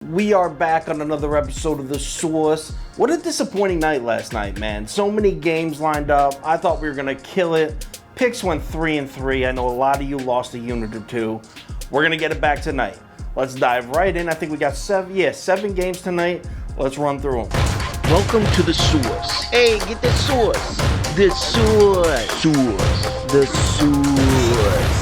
We are back on another episode of The Source. What a disappointing night last night, man. So many games lined up. I thought we were going to kill it. Picks went 3-3. I know a lot of you lost a unit or two. We're going to get it back tonight. Let's dive right in. I think we got seven games tonight. Let's run through them. Welcome to The Source. Hey, get the source. The Source. The Source.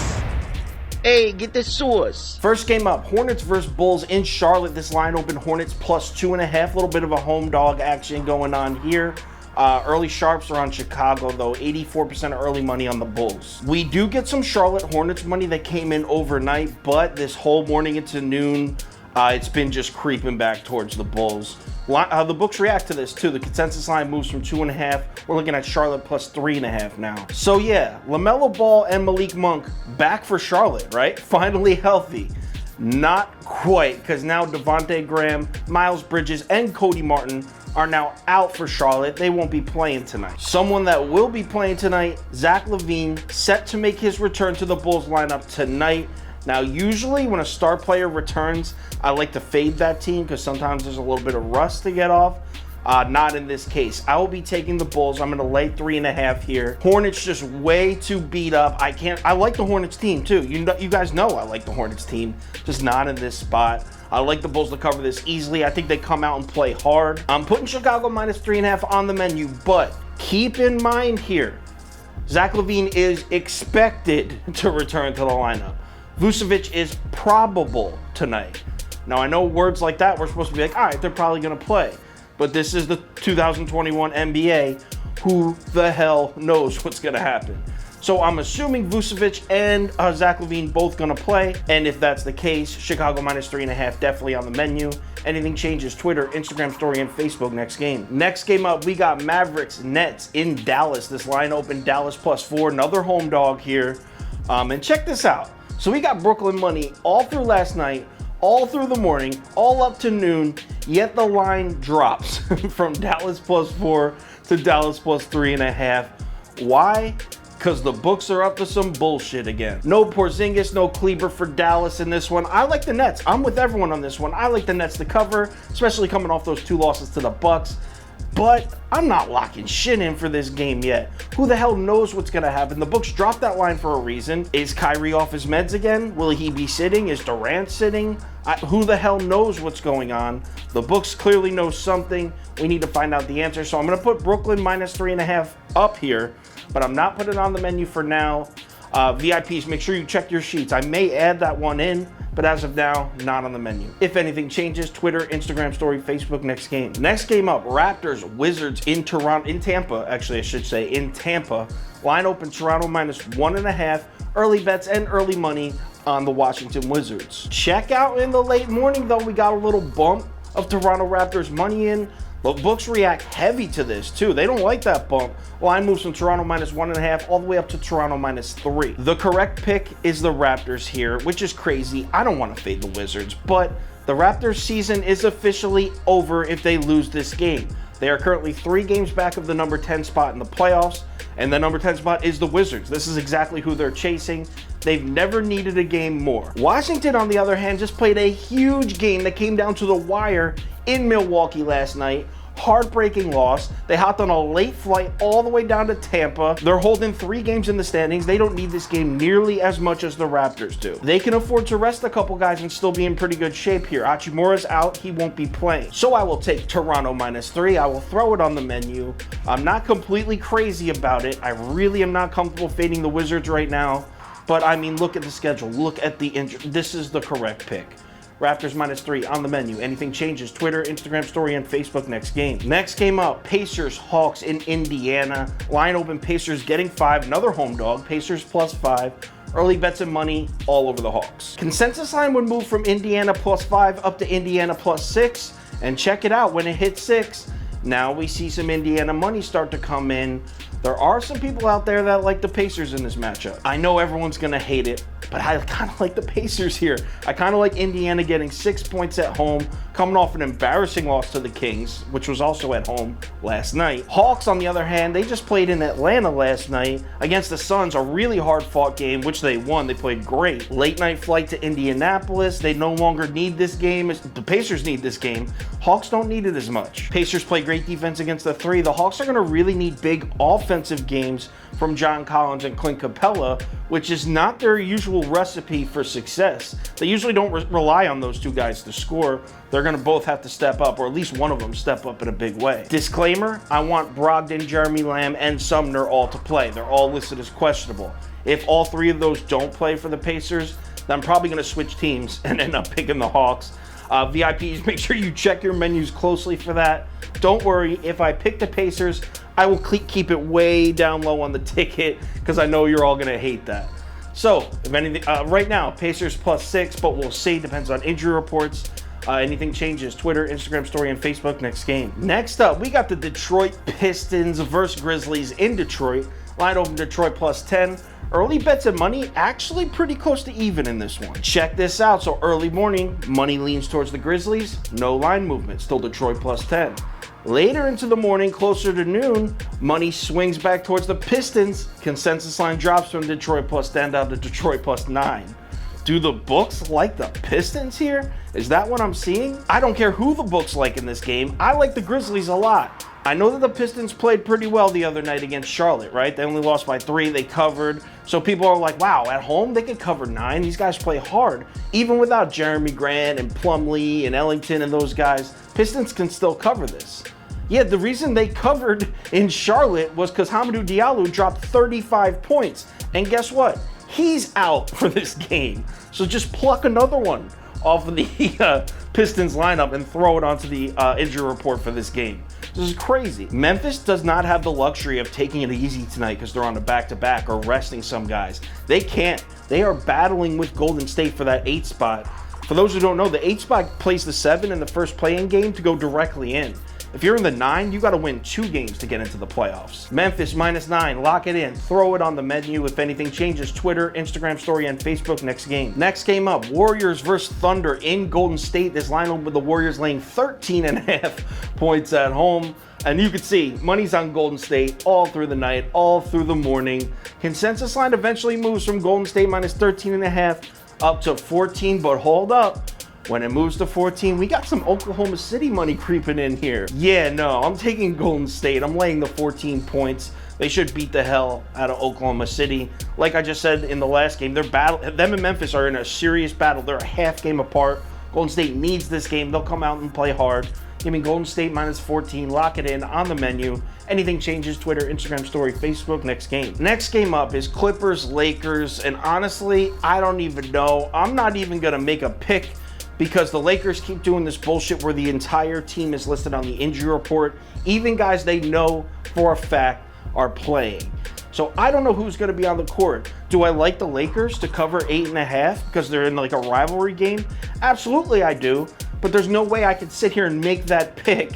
Hey, get the source. First game up, Hornets versus Bulls in Charlotte. This line opened Hornets plus 2.5. A little bit of a home dog action going on here. Early sharps are on Chicago, though. 84% early money on the Bulls. We do get some Charlotte Hornets money that came in overnight, but this whole morning into noon, it's been just creeping back towards the Bulls. The books react to this too. The consensus line moves from 2.5. We're looking at Charlotte plus 3.5 now. So yeah, LaMelo Ball and Malik Monk back for Charlotte, right? Finally healthy. Not quite, because now Devontae Graham, Miles Bridges, and Cody Martin are now out for Charlotte. They won't be playing tonight. Someone that will be playing tonight, Zach LaVine, set to make his return to the Bulls lineup tonight. Now, usually when a star player returns, I like to fade that team because sometimes there's a little bit of rust to get off. Not in this case. I will be taking the Bulls. I'm going to lay 3.5 here. Hornets just way too beat up. I like the Hornets team too. You guys know I like the Hornets team, just not in this spot. I like the Bulls to cover this easily. I think they come out and play hard. I'm putting Chicago minus 3.5 on the menu, but keep in mind here, Zach LaVine is expected to return to the lineup. Vucevic is probable tonight. Now, I know words like that, we're supposed to be like, all right, they're probably going to play. But this is the 2021 NBA. Who the hell knows what's going to happen? So I'm assuming Vucevic and Zach LaVine both going to play. And if that's the case, Chicago minus 3.5 definitely on the menu. Anything changes, Twitter, Instagram story, and Facebook next game. Next game up, we got Mavericks Nets in Dallas. This line opened Dallas plus 4. Another home dog here. And check this out. So we got Brooklyn money all through last night, all through the morning, all up to noon, yet the line drops from Dallas plus 4 to Dallas plus 3.5. Why? Because the books are up to some bullshit again. No Porzingis, no Kleber for Dallas in this one. I like the Nets. I'm with everyone on this one. I like the Nets to cover, especially coming off those 2 losses to the Bucks. But I'm not locking shit in for this game yet. Who the hell knows what's going to happen? The books dropped that line for a reason. Is Kyrie off his meds again? Will he be sitting? Is Durant sitting? Who the hell knows what's going on? The books clearly know something. We need to find out the answer. So I'm going to put Brooklyn minus 3.5 up here, but I'm not putting it on the menu for now. VIPs, make sure you check your sheets. I may add that one in, but as of now, not on the menu. If anything changes, Twitter, Instagram story, Facebook next game. Next game up, Raptors, Wizards in Tampa, actually I should say, in Tampa. Line open Toronto minus 1.5. Early bets and early money on the Washington Wizards. Check out in the late morning though, we got a little bump of Toronto Raptors money in. The books react heavy to this too. They don't like that bump. Line moves from Toronto minus 1.5 all the way up to Toronto minus 3. The correct pick is the Raptors here, which is crazy. I don't want to fade the Wizards, but the Raptors season is officially over if they lose this game. They are currently 3 games back of the number 10 spot in the playoffs, and the number 10 spot is the Wizards. This is exactly who they're chasing. They've never needed a game more. Washington, on the other hand, just played a huge game that came down to the wire in Milwaukee last night. Heartbreaking loss. They hopped on a late flight all the way down to Tampa. They're holding 3 games in the standings. They don't need this game nearly as much as the Raptors do. They can afford to rest a couple guys and still be in pretty good shape here. Hachimura's out. He won't be playing. So I will take Toronto minus 3. I will throw it on the menu. I'm not completely crazy about it. I really am not comfortable fading the Wizards right now. But I mean, look at the schedule. Look at the injury. This is the correct pick. Raptors minus 3 on the menu. Anything changes, Twitter, Instagram story, and Facebook next game. Next game up, Pacers, Hawks in Indiana. Line open, Pacers getting 5. Another home dog, Pacers plus 5. Early bets and money all over the Hawks. Consensus line would move from Indiana plus 5 up to Indiana plus 6. And check it out, when it hits 6, now we see some Indiana money start to come in. There are some people out there that like the Pacers in this matchup. I know everyone's gonna hate it, but I kind of like the Pacers here. I kind of like Indiana getting 6 points at home, coming off an embarrassing loss to the Kings, which was also at home last night. Hawks, on the other hand, they just played in Atlanta last night against the Suns, a really hard-fought game, which they won. They played great. Late night flight to Indianapolis. They no longer need this game. The Pacers need this game. Hawks don't need it as much. Pacers play great defense against the three. The Hawks are going to really need big offensive games from John Collins and Clint Capella, which is not their usual recipe for success. They usually don't rely on those two guys to score. They're going to both have to step up, or at least one of them step up in a big way. Disclaimer, I want Brogdon, Jeremy Lamb, and Sumner all to play. They're all listed as questionable. If all three of those don't play for the Pacers, then I'm probably going to switch teams and end up picking the Hawks. VIPs, make sure you check your menus closely for that. Don't worry, if I pick the Pacers, I will keep it way down low on the ticket because I know you're all going to hate that. So, if anything, right now, Pacers +6, but we'll see. Depends on injury reports. Anything changes, Twitter, Instagram story, and Facebook next game. Next up, we got the Detroit Pistons versus Grizzlies in Detroit. Line open Detroit +10. Early bets and money actually pretty close to even in this one. Check this out. So early morning, money leans towards the Grizzlies. No line movement. Still Detroit +10. Later into the morning, closer to noon, money swings back towards the Pistons. Consensus line drops from Detroit +10 down to Detroit +9. Do the books like the Pistons here? Is that what I'm seeing? I don't care who the books like in this game. I like the Grizzlies a lot. I know that the Pistons played pretty well the other night against Charlotte, right? They only lost by 3. They covered. So people are like, wow, at home they could cover 9. These guys play hard. Even without Jeremy Grant and Plumlee and Ellington and those guys, Pistons can still cover this. Yeah, the reason they covered in Charlotte was because Hamidou Diallo dropped 35 points. And guess what? He's out for this game. So just pluck another one off of the Pistons lineup and throw it onto the injury report for this game. This is crazy. Memphis does not have the luxury of taking it easy tonight because they're on a back-to-back or resting some guys. They can't. They are battling with Golden State for that 8 spot. For those who don't know, the 8 spot plays the 7 in the first play-in game to go directly in. If you're in the 9, you got to win 2 games to get into the playoffs. Memphis -9, lock it in. Throw it on the menu. If anything changes, Twitter, Instagram story, and Facebook next game. Next game up, Warriors versus Thunder in Golden State. This line opened with the Warriors laying 13.5 points at home. And you can see money's on Golden State all through the night, all through the morning. Consensus line eventually moves from Golden State -13.5 up to 14, but hold up. When it moves to 14, we got some Oklahoma City money creeping in here. Yeah, no, I'm taking Golden State. I'm laying the 14 points. They should beat the hell out of Oklahoma City. Like I just said in the last game, them and Memphis are in a serious battle. They're a half game apart. Golden State needs this game. They'll come out and play hard. Give me Golden State -14. Lock it in on the menu. Anything changes, Twitter, Instagram story, Facebook, next game. Next game up is Clippers-Lakers. And honestly, I don't even know. I'm not even going to make a pick because the Lakers keep doing this bullshit where the entire team is listed on the injury report, even guys they know for a fact are playing. So I don't know who's going to be on the court. Do I like the Lakers to cover 8.5 because they're in like a rivalry game? Absolutely I do, but there's no way I could sit here and make that pick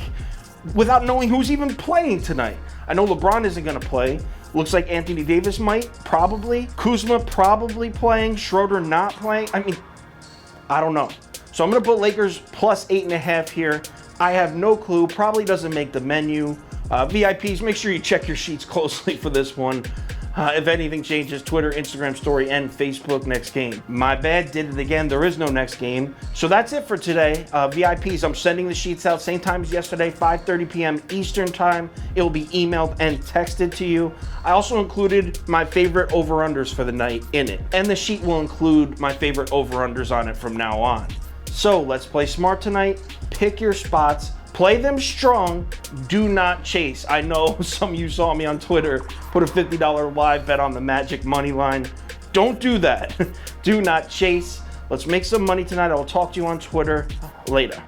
without knowing who's even playing tonight. I know LeBron isn't going to play. Looks like Anthony Davis might, probably. Kuzma probably playing. Schroeder not playing. I mean, I don't know. So I'm going to put Lakers +8.5 here. I have no clue. Probably doesn't make the menu. VIPs, make sure you check your sheets closely for this one. If anything changes, Twitter, Instagram story, and Facebook next game. My bad, did it again. There is no next game. So that's it for today. VIPs, I'm sending the sheets out same time as yesterday, 5:30 p.m. Eastern time. It will be emailed and texted to you. I also included my favorite over-unders for the night in it. And the sheet will include my favorite over-unders on it from now on. So let's play smart tonight. Pick your spots. Play them strong. Do not chase. I know some of you saw me on Twitter put a $50 live bet on the Magic money line. Don't do that. Do not chase. Let's make some money tonight. I will talk to you on Twitter later.